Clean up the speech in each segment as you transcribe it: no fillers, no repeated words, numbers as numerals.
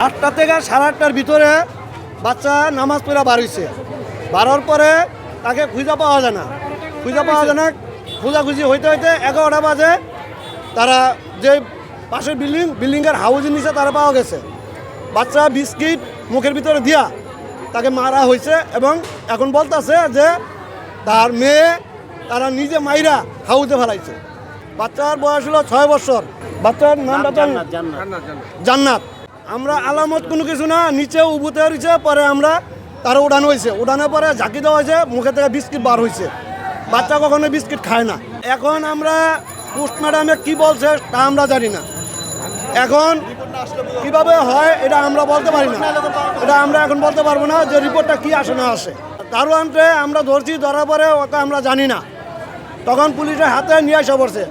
8টা থেকে 8:30টার ভিতরে বাচ্চা নামাজ পড়া বার হয়েছে। বারোর পরে তাকে খুঁজে পাওয়া যায় না, খোঁজাখুঁজি হইতে হইতে 11টা বাজে তারা যে পাশের বিল্ডিংয়ের হাউজের নিচে তারা পাওয়া গেছে। বাচ্চা বিস্কিট মুখের ভিতরে দিয়া তাকে মারা হয়েছে এবং এখন বলতেছে যে তার মেয়ে তারা নিজে মাইরা হাউজে ফেলাইছে। বাচ্চার বয়স হলো 6 বছর। বাচ্চার নামটা জান্নাত। আমরা আলামত কোনো কিছু না, নিচে উবুতে হয়েছে, পরে আমরা তারা উড়ানো হয়েছে, উড়ানোর পরে ঝাঁকি দেওয়া হয়েছে, মুখে থেকে বিস্কিট বার হয়েছে। বাচ্চা কখনো বিস্কিট খায় না। এখন আমরা পোস্ট ম্যাডামে কী বলছে তা আমরা জানি না। এখন কিভাবে হয় এটা আমরা বলতে পারি না, এটা আমরা এখন বলতে পারবো না যে রিপোর্টটা কী আসে না আসে। দারোয়ানকে আমরা ধরার পরে ওটা আমরা জানি না, তখন পুলিশের হাতে নিয়ে আসা পড়ছে।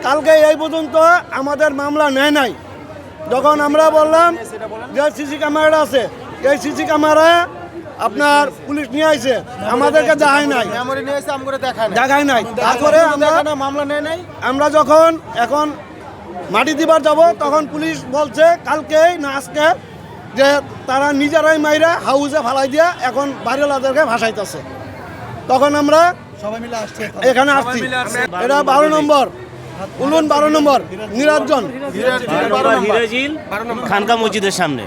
কালকে এই পর্যন্ত আমাদের মামলা নেয় নাই। যখন আমরা বললাম যে সিসি ক্যামেরাটা আছে, এই সিসি ক্যামেরা আপনার পুলিশ নিয়ে আসে, আমাদেরকে দেখায় নাই, দেখায় নাই। তারপরে মামলা নেয় নাই। আমরা যখন এখন মাটি দিবার যাব তখন পুলিশ বলছে কালকে না আজকে যে তারা নিজেরাই মাইরা হাউজে ফালাই দিয়া এখন বাইরেলাদেরকে ভাসাইতেছে। তখন আমরা সবাই মিলে এখানে আসছি। এটা 12 নম্বর উলুন, 12 নম্বর নিরঞ্জন খানকা মসজিদের সামনে।